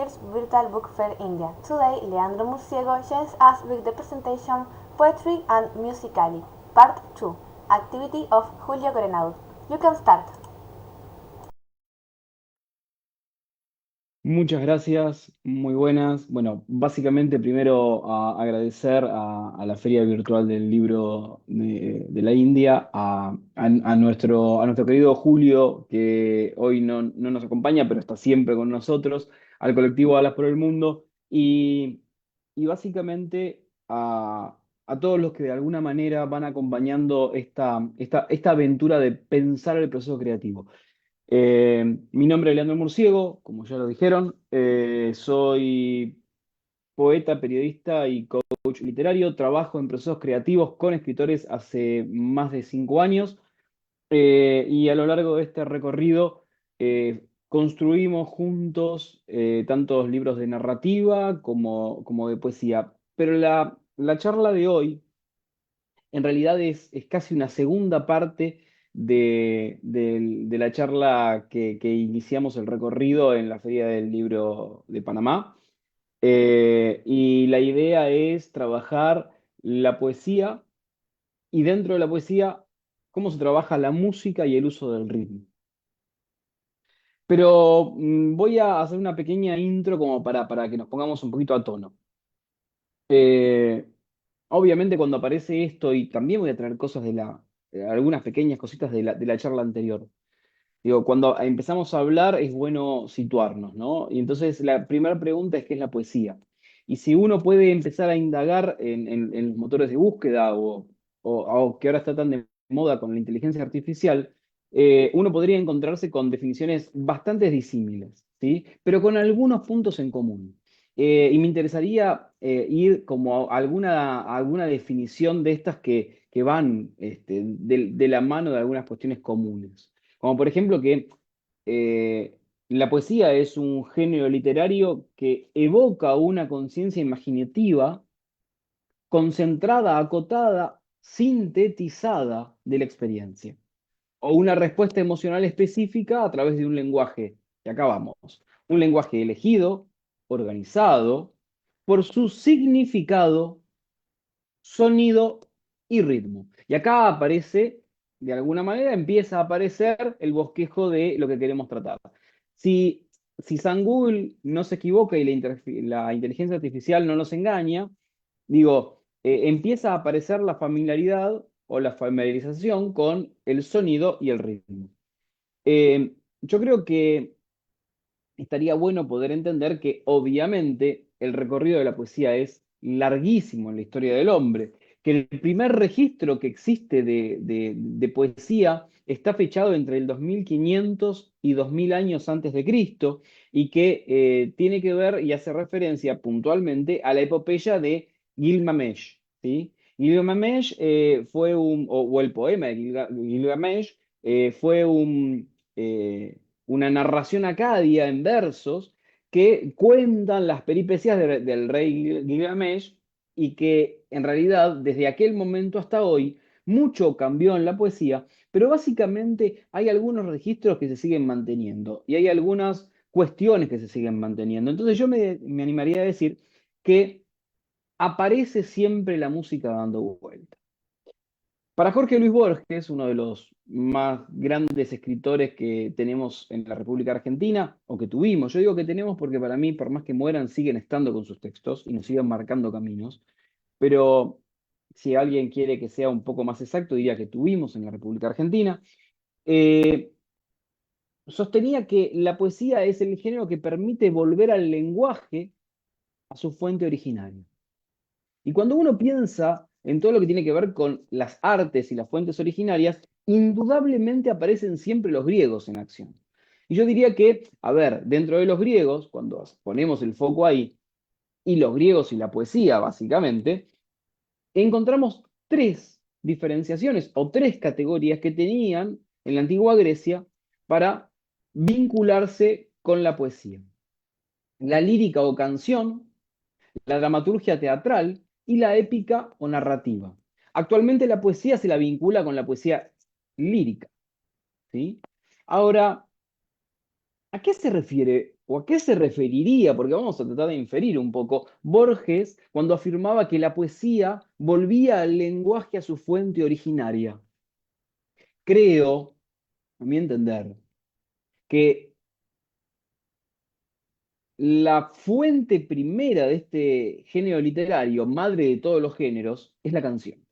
first virtual book fair India. Today, Leandro Murciego joins us with the presentation Poetry and Musically, Part 2, activity of Julio Grenaud. You can start. Muchas gracias, muy buenas. Bueno, básicamente primero agradecer a la Feria Virtual del Libro de la India, a nuestro querido Julio, que hoy no nos acompaña, pero está siempre con nosotros, al colectivo Alas por el Mundo, y básicamente a todos los que de alguna manera van acompañando esta aventura de pensar el proceso creativo. Mi nombre es Leandro Murciego, como ya lo dijeron. Soy poeta, periodista y coach literario. Trabajo en procesos creativos con escritores hace más de 5 años. Y a lo largo de este recorrido construimos juntos tantos libros de narrativa como de poesía. Pero la charla de hoy en realidad es casi una segunda parte de la charla que iniciamos el recorrido en la Feria del Libro de Panamá. Y la idea es trabajar la poesía y dentro de la poesía, cómo se trabaja la música y el uso del ritmo. Pero voy a hacer una pequeña intro como para que nos pongamos un poquito a tono. Eh, Obviamente cuando aparece esto, y también voy a traer cosas algunas pequeñas cositas de la charla anterior. Digo, cuando empezamos a hablar es bueno situarnos, ¿no? Y entonces la primera pregunta es ¿qué es la poesía? Y si uno puede empezar a indagar en los motores de búsqueda o que ahora está tan de moda con la inteligencia artificial, uno podría encontrarse con definiciones bastante disímiles, ¿sí? Pero con algunos puntos en común. Y me interesaría ir como a alguna definición de estas que van de la mano de algunas cuestiones comunes. Como por ejemplo que la poesía es un género literario que evoca una conciencia imaginativa, concentrada, acotada, sintetizada de la experiencia, o una respuesta emocional específica a través de un lenguaje, y acá vamos, un lenguaje elegido, organizado, por su significado, sonido y ritmo. Y acá aparece, de alguna manera, empieza a aparecer el bosquejo de lo que queremos tratar. Si, si San Google no se equivoca y la inteligencia artificial no nos engaña, digo, empieza a aparecer la familiaridad o la familiarización con el sonido y el ritmo. Yo creo que estaría bueno poder entender que obviamente el recorrido de la poesía es larguísimo en la historia del hombre, que el primer registro que existe de poesía está fechado entre el 2500 y 2000 años antes de Cristo y que tiene que ver y hace referencia puntualmente a la epopeya de Gilgamesh, ¿sí? Gilgamesh o el poema de Gilgamesh fue una narración acadia en versos que cuentan las peripecias del rey Gilgamesh y que en realidad desde aquel momento hasta hoy mucho cambió en la poesía, pero básicamente hay algunos registros que se siguen manteniendo y hay algunas cuestiones que se siguen manteniendo. Entonces yo me animaría a decir que aparece siempre la música dando vuelta. Para Jorge Luis Borges, uno de los más grandes escritores que tenemos en la República Argentina, o que tuvimos, yo digo que tenemos porque para mí, por más que mueran, siguen estando con sus textos y nos siguen marcando caminos, pero si alguien quiere que sea un poco más exacto, diría que tuvimos en la República Argentina, eh, sostenía que la poesía es el género que permite volver al lenguaje a su fuente originaria. Y cuando uno piensa en todo lo que tiene que ver con las artes y las fuentes originarias, indudablemente aparecen siempre los griegos en acción. Y yo diría que, a ver, dentro de los griegos, cuando ponemos el foco ahí, y los griegos y la poesía, básicamente, encontramos tres diferenciaciones o tres categorías que tenían en la antigua Grecia para vincularse con la poesía. La lírica o canción, la dramaturgia teatral y la épica o narrativa. Actualmente la poesía se la vincula con la poesía lírica, ¿sí? Ahora, ¿a qué se refiere o a qué se referiría, porque vamos a tratar de inferir un poco, Borges cuando afirmaba que la poesía volvía al lenguaje a su fuente originaria. Creo, a mi entender, que la fuente primera de este género literario, madre de todos los géneros, es la canción,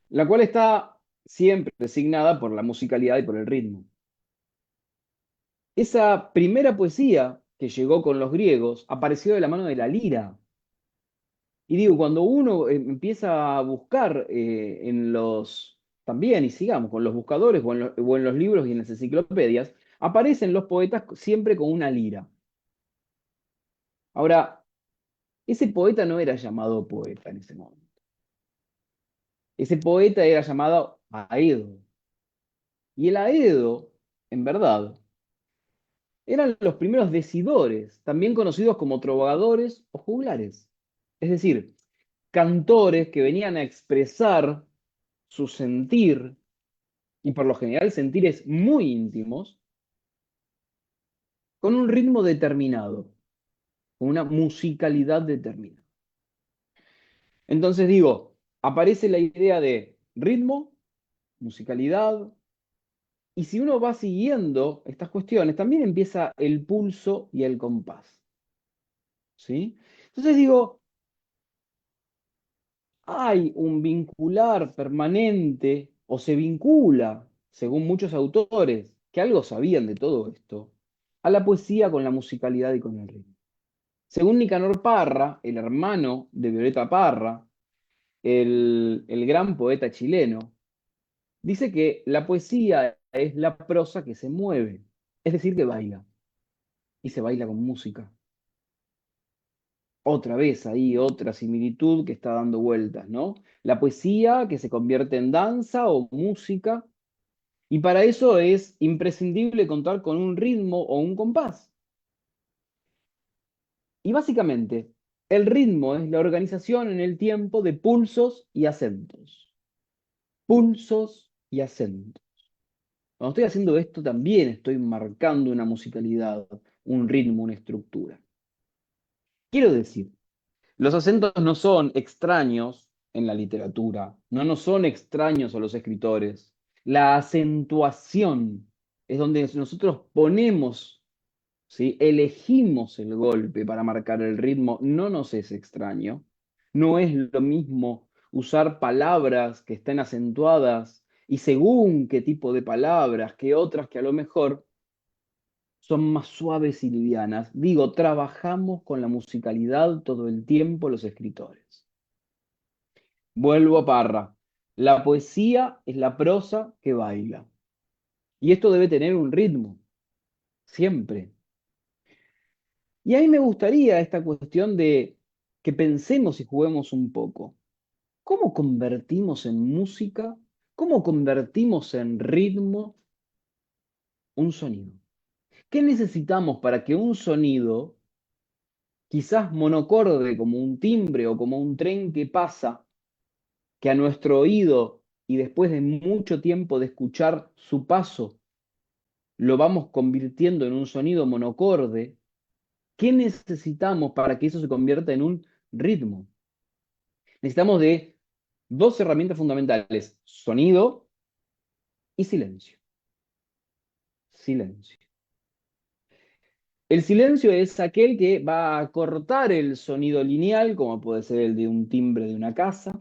la cual está siempre designada por la musicalidad y por el ritmo. Esa primera poesía que llegó con los griegos apareció de la mano de la lira. Y digo, cuando uno empieza a buscar en los, también, y sigamos, con los buscadores o en los libros y en las enciclopedias, aparecen los poetas siempre con una lira. Ahora, ese poeta no era llamado poeta en ese momento. Ese poeta era llamado Aedo. Y el Aedo, en verdad, eran los primeros decidores, también conocidos como trovadores o juglares. Es decir, cantores que venían a expresar su sentir, y por lo general sentires muy íntimos, con un ritmo determinado, con una musicalidad determinada. Entonces digo, aparece la idea de ritmo, musicalidad, y si uno va siguiendo estas cuestiones, también empieza el pulso y el compás. ¿Sí? Entonces digo, hay un vincular permanente, o se vincula, según muchos autores, que algo sabían de todo esto, a la poesía con la musicalidad y con el ritmo. Según Nicanor Parra, el hermano de Violeta Parra, el gran poeta chileno, dice que la poesía es la prosa que se mueve, es decir, que baila, y se baila con música. Otra vez ahí, otra similitud que está dando vueltas, ¿no? La poesía que se convierte en danza o música, y para eso es imprescindible contar con un ritmo o un compás. Y básicamente, el ritmo es la organización en el tiempo de pulsos y acentos. Pulsos y acentos. Cuando estoy haciendo esto también estoy marcando una musicalidad, un ritmo, una estructura. Quiero decir, los acentos no son extraños en la literatura, no nos son extraños a los escritores. La acentuación es donde nosotros ponemos, ¿sí? Elegimos el golpe para marcar el ritmo, no nos es extraño. No es lo mismo usar palabras que estén acentuadas y según qué tipo de palabras, que otras que a lo mejor son más suaves y livianas. Digo, trabajamos con la musicalidad todo el tiempo los escritores. Vuelvo a Parra. La poesía es la prosa que baila. Y esto debe tener un ritmo, siempre. Y a mí me gustaría esta cuestión de que pensemos y juguemos un poco. ¿Cómo convertimos en música? ¿Cómo convertimos en ritmo un sonido? ¿Qué necesitamos para que un sonido, quizás monocorde como un timbre o como un tren que pasa, que a nuestro oído y después de mucho tiempo de escuchar su paso, lo vamos convirtiendo en un sonido monocorde? ¿Qué necesitamos para que eso se convierta en un ritmo? Necesitamos de dos herramientas fundamentales, sonido y silencio. Silencio. El silencio es aquel que va a cortar el sonido lineal, como puede ser el de un timbre de una casa,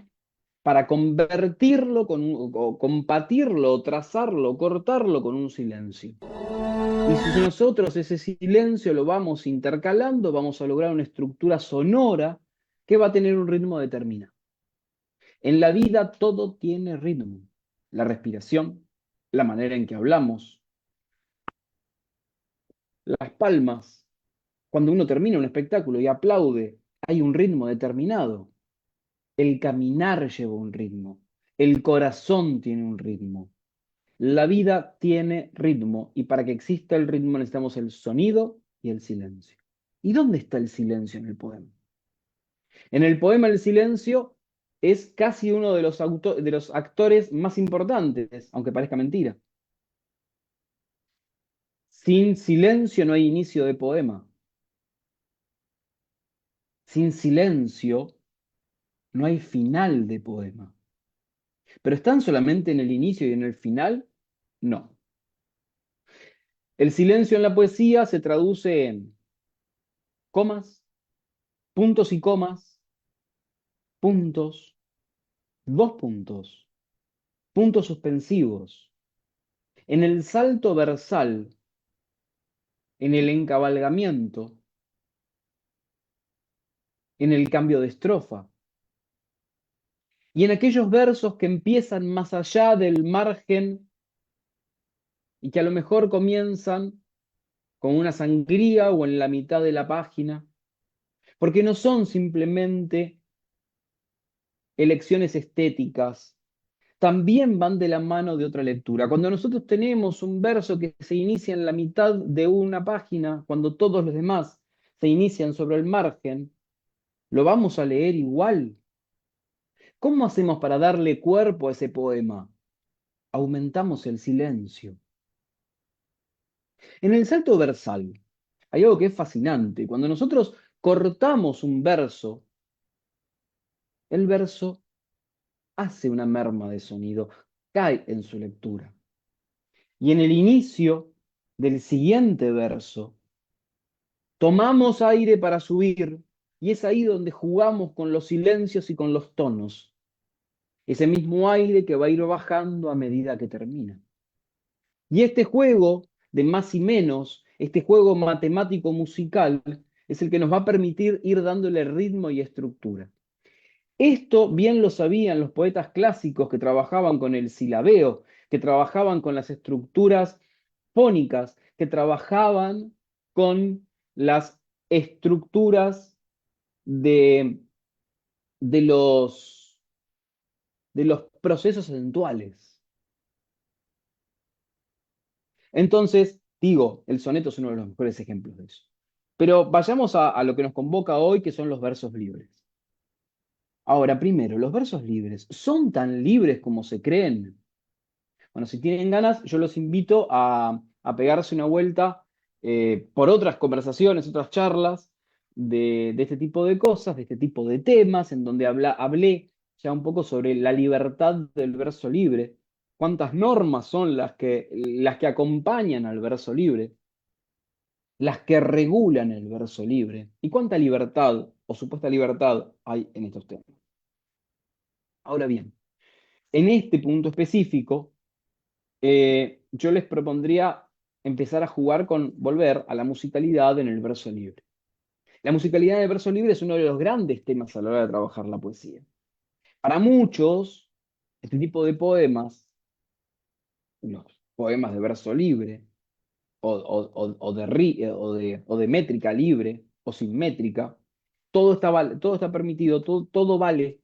para convertirlo o compatirlo, o trazarlo, cortarlo con un silencio. Y si nosotros ese silencio lo vamos intercalando, vamos a lograr una estructura sonora que va a tener un ritmo determinado. En la vida todo tiene ritmo. La respiración, la manera en que hablamos, las palmas. Cuando uno termina un espectáculo y aplaude, hay un ritmo determinado. El caminar lleva un ritmo. El corazón tiene un ritmo. La vida tiene ritmo y para que exista el ritmo necesitamos el sonido y el silencio. ¿Y dónde está el silencio en el poema? En el poema el silencio es casi uno de de los actores más importantes, aunque parezca mentira. Sin silencio no hay inicio de poema. Sin silencio no hay final de poema. Pero ¿están solamente en el inicio y en el final? No. El silencio en la poesía se traduce en comas, puntos y comas, puntos, dos puntos, puntos suspensivos, en el salto versal, en el encabalgamiento, en el cambio de estrofa, y en aquellos versos que empiezan más allá del margen y que a lo mejor comienzan con una sangría o en la mitad de la página, porque no son simplemente elecciones estéticas, también van de la mano de otra lectura. Cuando nosotros tenemos un verso que se inicia en la mitad de una página, cuando todos los demás se inician sobre el margen, lo vamos a leer igual. ¿Cómo hacemos para darle cuerpo a ese poema? Aumentamos el silencio. En el salto versal hay algo que es fascinante. Cuando nosotros cortamos un verso, el verso hace una merma de sonido, cae en su lectura. Y en el inicio del siguiente verso, tomamos aire para subir, y es ahí donde jugamos con los silencios y con los tonos. Ese mismo aire que va a ir bajando a medida que termina. Y este juego de más y menos, este juego matemático musical, es el que nos va a permitir ir dándole ritmo y estructura. Esto bien lo sabían los poetas clásicos que trabajaban con el silabeo, que trabajaban con las estructuras fónicas, que trabajaban con las estructuras de, de los, de los procesos eventuales. Entonces, digo, el soneto es uno de los mejores ejemplos de eso. Pero vayamos a lo que nos convoca hoy, que son los versos libres. Ahora, primero, los versos libres, ¿son tan libres como se creen? Bueno, si tienen ganas, yo los invito a pegarse una vuelta por otras conversaciones, otras charlas de este tipo de cosas, de este tipo de temas, en donde hablé ya un poco sobre la libertad del verso libre, cuántas normas son las que acompañan al verso libre, las que regulan el verso libre, y cuánta libertad o supuesta libertad hay en estos temas. Ahora bien, en este punto específico, yo les propondría empezar a jugar con volver a la musicalidad en el verso libre. La musicalidad en el verso libre es uno de los grandes temas a la hora de trabajar la poesía. Para muchos, este tipo de poemas, los poemas de verso libre, o de métrica libre, o sin métrica, todo está permitido, todo vale,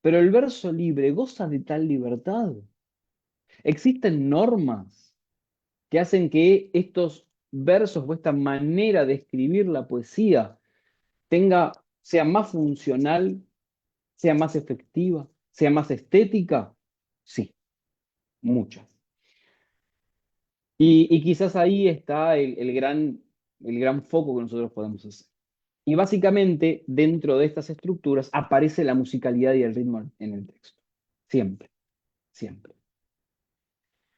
pero el verso libre goza de tal libertad. Existen normas que hacen que estos versos o esta manera de escribir la poesía sea más funcional, sea más efectiva, sea más estética. Sí, muchas. Y quizás ahí está el gran foco que nosotros podemos hacer. Y básicamente, dentro de estas estructuras, aparece la musicalidad y el ritmo en el texto. Siempre, siempre.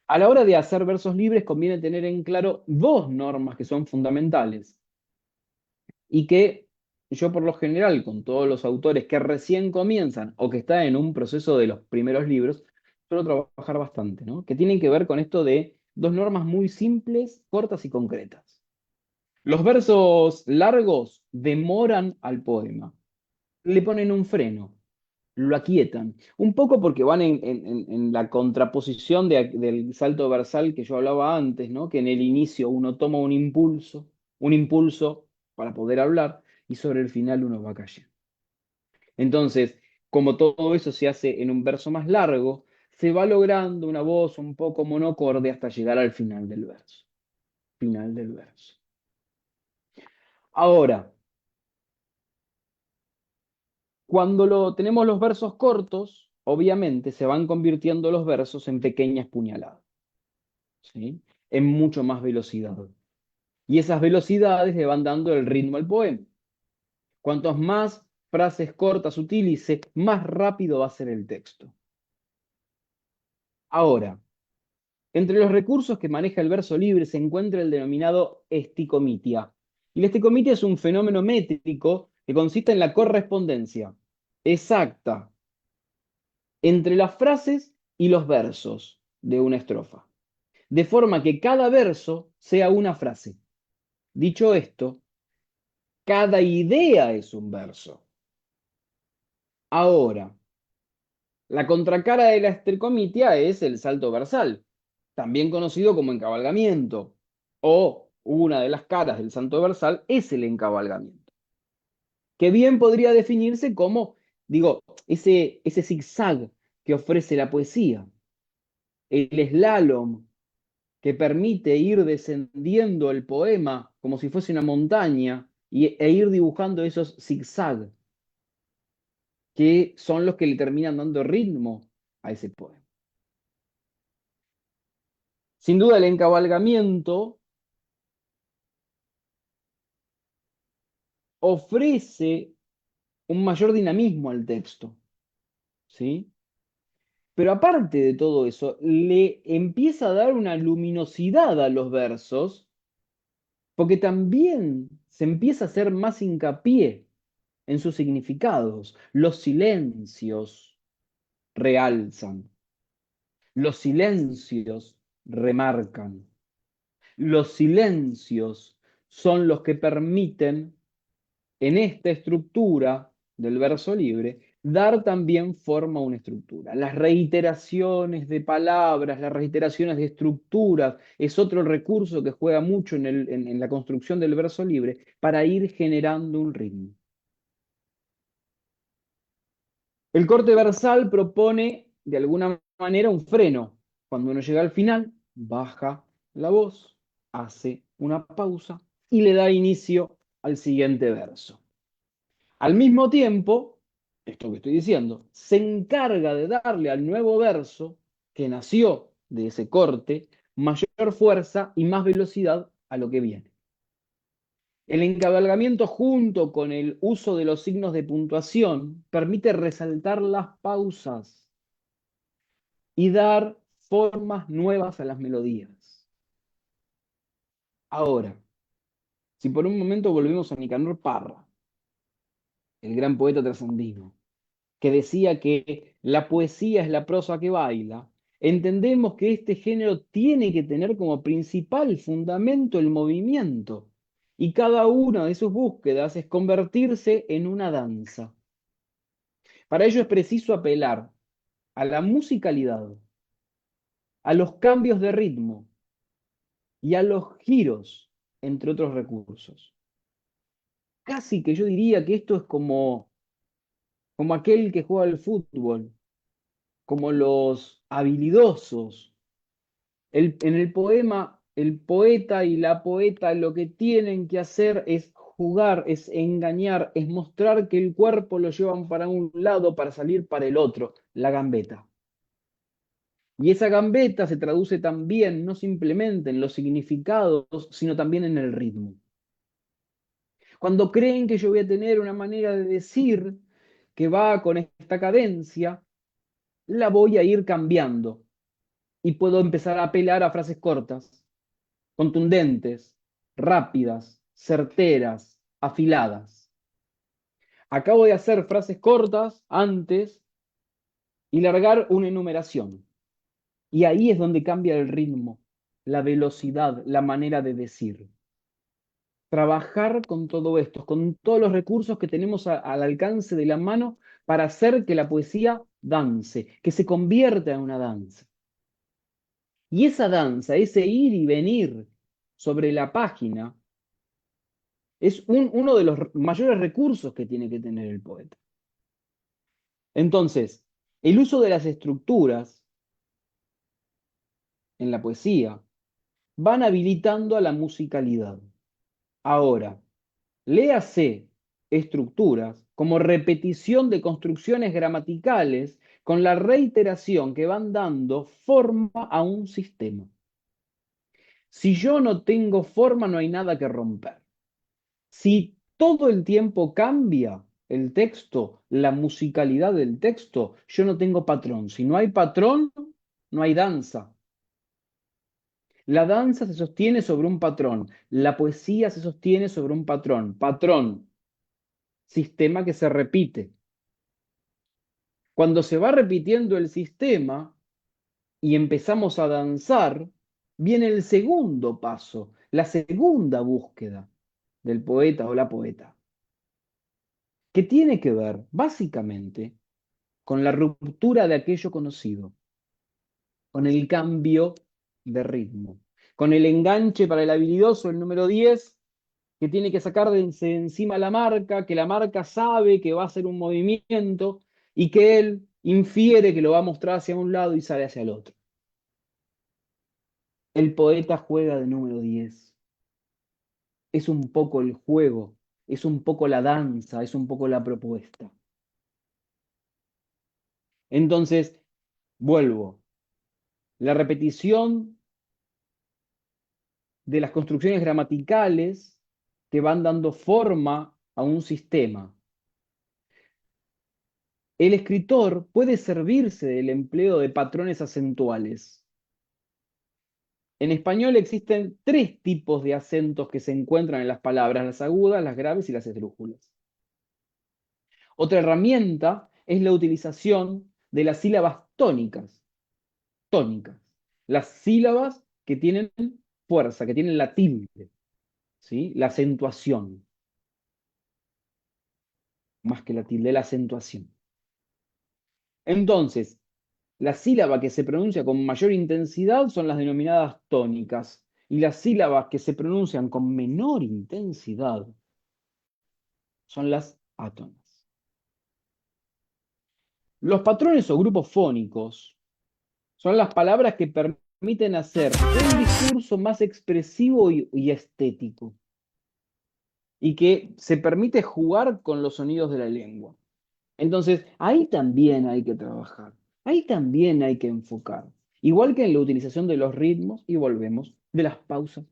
A la hora de hacer versos libres conviene tener en claro dos normas que son fundamentales y que yo por lo general con todos los autores que recién comienzan o que están en un proceso de los primeros libros, suelo trabajar bastante, ¿no? Que tienen que ver con esto de dos normas muy simples, cortas y concretas. Los versos largos demoran al poema, le ponen un freno, lo aquietan. Un poco porque van en la contraposición del salto versal que yo hablaba antes, ¿no? Que en el inicio uno toma un impulso para poder hablar, y sobre el final uno va cayendo. Entonces, como todo eso se hace en un verso más largo, se va logrando una voz un poco monocorde hasta llegar al final del verso. Final del verso. Ahora, cuando tenemos los versos cortos, obviamente se van convirtiendo los versos en pequeñas puñaladas. ¿Sí? en mucho más velocidad. Y esas velocidades le van dando el ritmo al poema. Cuantos más frases cortas utilice, más rápido va a ser el texto. Ahora, entre los recursos que maneja el verso libre se encuentra el denominado esticomitia. Y la esticomitia es un fenómeno métrico que consiste en la correspondencia exacta entre las frases y los versos de una estrofa, de forma que cada verso sea una frase. Dicho esto, cada idea es un verso. Ahora, la contracara de la esticomitia es el salto versal, también conocido como encabalgamiento, o una de las caras del salto versal es el encabalgamiento, que bien podría definirse como, digo, ese zigzag que ofrece la poesía, el slalom que permite ir descendiendo el poema como si fuese una montaña e ir dibujando esos zigzag que son los que le terminan dando ritmo a ese poema. Sin duda el encabalgamiento ofrece un mayor dinamismo al texto, ¿sí? Pero aparte de todo eso, le empieza a dar una luminosidad a los versos, porque también se empieza a hacer más hincapié en sus significados. Los silencios realzan, los silencios remarcan, los silencios son los que permiten en esta estructura del verso libre, dar también forma a una estructura. Las reiteraciones de palabras, las reiteraciones de estructuras, es otro recurso que juega mucho en la construcción del verso libre para ir generando un ritmo. El corte versal propone, de alguna manera, un freno. Cuando uno llega al final, baja la voz, hace una pausa y le da inicio al siguiente verso. Al mismo tiempo, esto que estoy diciendo, se encarga de darle al nuevo verso que nació de ese corte mayor fuerza y más velocidad a lo que viene. El encabalgamiento junto con el uso de los signos de puntuación permite resaltar las pausas y dar formas nuevas a las melodías. Ahora, si por un momento volvemos a Nicanor Parra, el gran poeta trasandino, que decía que la poesía es la prosa que baila, entendemos que este género tiene que tener como principal fundamento el movimiento, y cada una de sus búsquedas es convertirse en una danza. Para ello es preciso apelar a la musicalidad, a los cambios de ritmo y a los giros, entre otros recursos. Casi que yo diría que esto es como aquel que juega al fútbol, como los habilidosos. En el poema, el poeta y la poeta lo que tienen que hacer es jugar, es engañar, es mostrar que el cuerpo lo llevan para un lado para salir para el otro, la gambeta. Y esa gambeta se traduce también, no simplemente en los significados, sino también en el ritmo. Cuando creen que yo voy a tener una manera de decir que va con esta cadencia, la voy a ir cambiando y puedo empezar a apelar a frases cortas, contundentes, rápidas, certeras, afiladas. Acabo de hacer frases cortas antes y largar una enumeración. Y ahí es donde cambia el ritmo, la velocidad, la manera de decir. Trabajar con todo esto, con todos los recursos que tenemos al alcance de la mano para hacer que la poesía dance, que se convierta en una danza. Y esa danza, ese ir y venir sobre la página, es uno de los mayores recursos que tiene que tener el poeta. Entonces, el uso de las estructuras en la poesía van habilitando a la musicalidad. Ahora, léase estructuras como repetición de construcciones gramaticales con la reiteración que van dando forma a un sistema. Si yo no tengo forma, no hay nada que romper. Si todo el tiempo cambia el texto, la musicalidad del texto, yo no tengo patrón. Si no hay patrón, no hay danza. La danza se sostiene sobre un patrón. La poesía se sostiene sobre un patrón. Patrón, sistema que se repite. Cuando se va repitiendo el sistema y empezamos a danzar, viene el segundo paso, la segunda búsqueda del poeta o la poeta, que tiene que ver básicamente con la ruptura de aquello conocido, con el cambio de ritmo, con el enganche para el habilidoso, el número 10 que tiene que sacar de encima la marca, que la marca sabe que va a hacer un movimiento y que él infiere que lo va a mostrar hacia un lado y sale hacia el otro. El poeta juega de número 10. Es un poco el juego, es un poco la danza, es un poco la propuesta. Entonces, vuelvo. La repetición de las construcciones gramaticales que van dando forma a un sistema. El escritor puede servirse del empleo de patrones acentuales. En español existen tres tipos de acentos que se encuentran en las palabras, las agudas, las graves y las esdrújulas. Otra herramienta es la utilización de las sílabas tónicas. Tónicas. Las sílabas que tienen fuerza, que tienen la tilde, ¿sí? La acentuación. Más que la tilde, la acentuación. Entonces, la sílaba que se pronuncia con mayor intensidad son las denominadas tónicas, y las sílabas que se pronuncian con menor intensidad son las átonas. Los patrones o grupos fónicos son las palabras que permiten hacer un discurso más expresivo y estético, y que se permite jugar con los sonidos de la lengua. Entonces, ahí también hay que trabajar, ahí también hay que enfocar, igual que en la utilización de los ritmos, y volvemos, de las pausas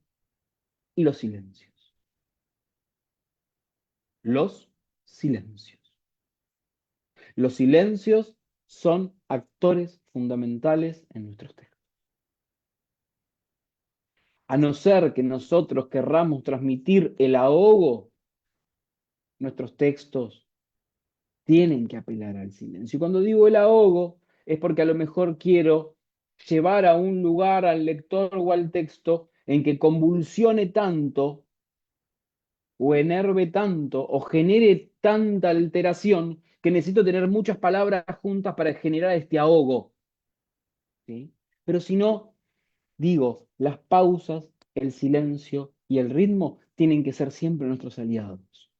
y los silencios. Los silencios. Los silencios son actores fundamentales en nuestros textos. A no ser que nosotros querramos transmitir el ahogo, nuestros textos tienen que apelar al silencio. Y cuando digo el ahogo, es porque a lo mejor quiero llevar a un lugar al lector o al texto en que convulsione tanto, o enerve tanto, o genere tanta alteración, que necesito tener muchas palabras juntas para generar este ahogo. ¿Sí? Pero si no, digo, las pausas, el silencio y el ritmo tienen que ser siempre nuestros aliados.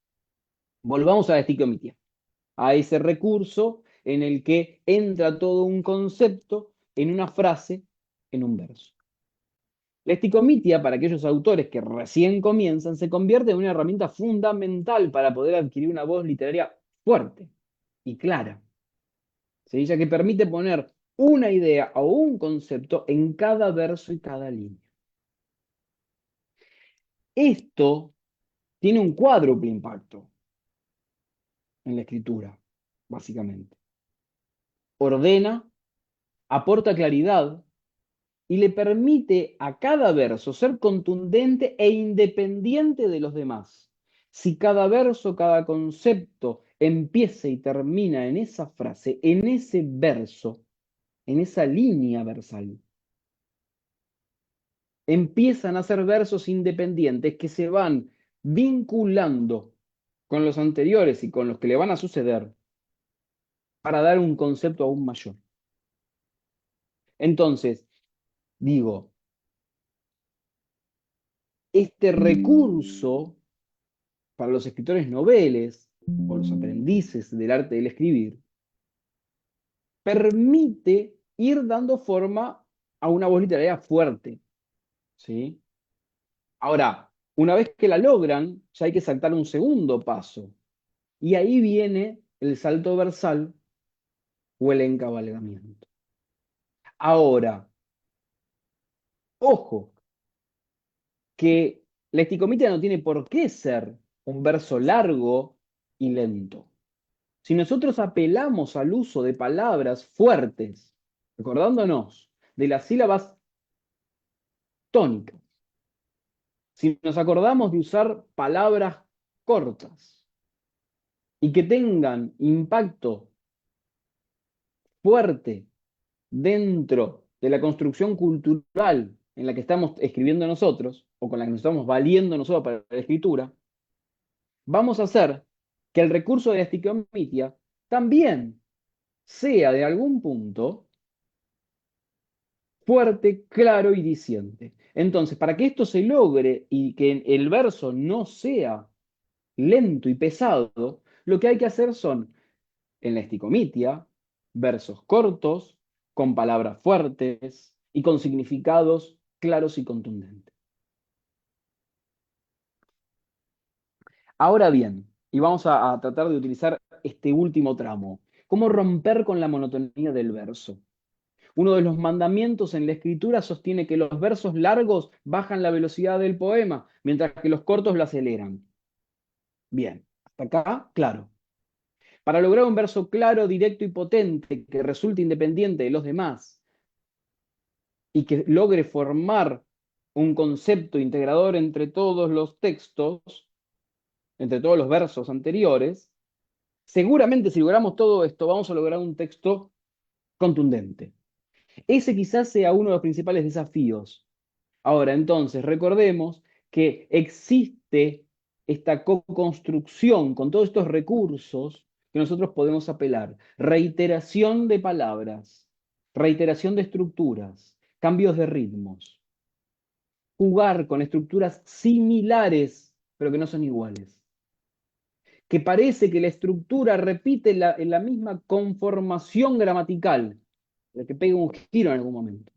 Volvamos a la estiquiometría, a ese recurso en el que entra todo un concepto en una frase, en un verso. La esticomitia, para aquellos autores que recién comienzan, se convierte en una herramienta fundamental para poder adquirir una voz literaria fuerte y clara, ¿sí? Ya que permite poner una idea o un concepto en cada verso y cada línea. Esto tiene un cuádruple impacto en la escritura, básicamente. Ordena, aporta claridad y le permite a cada verso ser contundente e independiente de los demás. Si cada verso, cada concepto empieza y termina en esa frase, en ese verso, en esa línea versal, empiezan a ser versos independientes que se van vinculando con los anteriores y con los que le van a suceder para dar un concepto aún mayor. Entonces, digo, este recurso para los escritores noveles o los aprendices del arte del escribir permite ir dando forma a una voz literaria fuerte, ¿sí? Ahora, una vez que la logran, ya hay que saltar un segundo paso. Y ahí viene el salto versal o el encabalgamiento. Ahora, ojo, que la esticomitia no tiene por qué ser un verso largo y lento. Si nosotros apelamos al uso de palabras fuertes, recordándonos de las sílabas tónicas, si nos acordamos de usar palabras cortas y que tengan impacto fuerte dentro de la construcción cultural en la que estamos escribiendo nosotros, o con la que nos estamos valiendo nosotros para la escritura, vamos a hacer que el recurso de la esticomitia también sea de algún punto fuerte, claro y diciente. Entonces, para que esto se logre y que el verso no sea lento y pesado, lo que hay que hacer son, en la esticomitia, versos cortos, con palabras fuertes y con significados claros y contundentes. Ahora bien, y vamos a tratar de utilizar este último tramo, ¿cómo romper con la monotonía del verso? Uno de los mandamientos en la escritura sostiene que los versos largos bajan la velocidad del poema, mientras que los cortos lo aceleran. Bien, hasta acá, claro. Para lograr un verso claro, directo y potente que resulte independiente de los demás y que logre formar un concepto integrador entre todos los textos, entre todos los versos anteriores, seguramente si logramos todo esto vamos a lograr un texto contundente. Ese quizás sea uno de los principales desafíos. Ahora, entonces, recordemos que existe esta co-construcción con todos estos recursos que nosotros podemos apelar. Reiteración de palabras, reiteración de estructuras, cambios de ritmos. Jugar con estructuras similares, pero que no son iguales. Que parece que la estructura repite la misma conformación gramatical, pero que pega un giro en algún momento.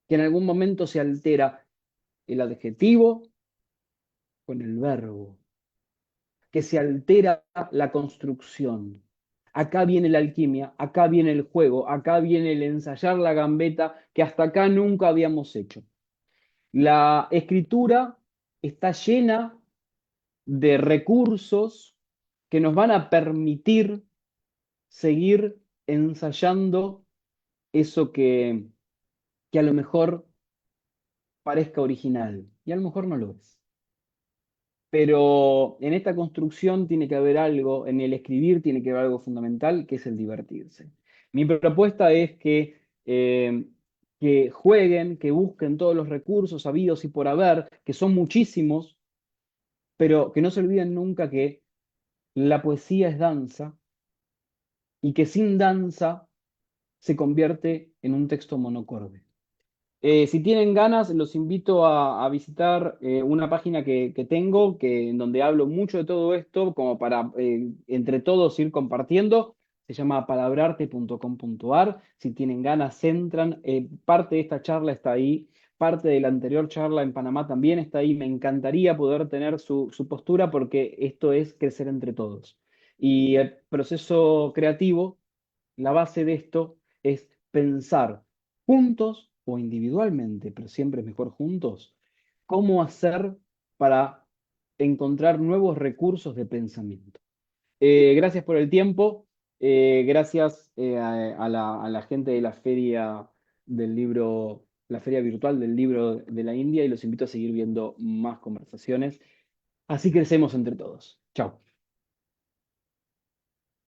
Que en algún momento se altera el adjetivo con el verbo, que se altera la construcción. Acá viene la alquimia, acá viene el juego, acá viene el ensayar la gambeta que hasta acá nunca habíamos hecho. La escritura está llena de recursos que nos van a permitir seguir ensayando eso que a lo mejor parezca original y a lo mejor no lo es. Pero en esta construcción tiene que haber algo, en el escribir tiene que haber algo fundamental, que es el divertirse. Mi propuesta es que jueguen, que busquen todos los recursos habidos y por haber, que son muchísimos, pero que no se olviden nunca que la poesía es danza y que sin danza se convierte en un texto monocorde. Si tienen ganas, los invito a visitar una página que tengo, en donde hablo mucho de todo esto, como para entre todos ir compartiendo. Se llama palabrarte.com.ar. Si tienen ganas, entran. Parte de esta charla está ahí. Parte de la anterior charla en Panamá también está ahí. Me encantaría poder tener su postura porque esto es crecer entre todos. Y el proceso creativo, la base de esto es pensar juntos o individualmente, pero siempre es mejor juntos, cómo hacer para encontrar nuevos recursos de pensamiento. Gracias por el tiempo, gracias a la gente de la feria del libro, la feria virtual del libro de la India y los invito a seguir viendo más conversaciones. Así crecemos entre todos. Chao.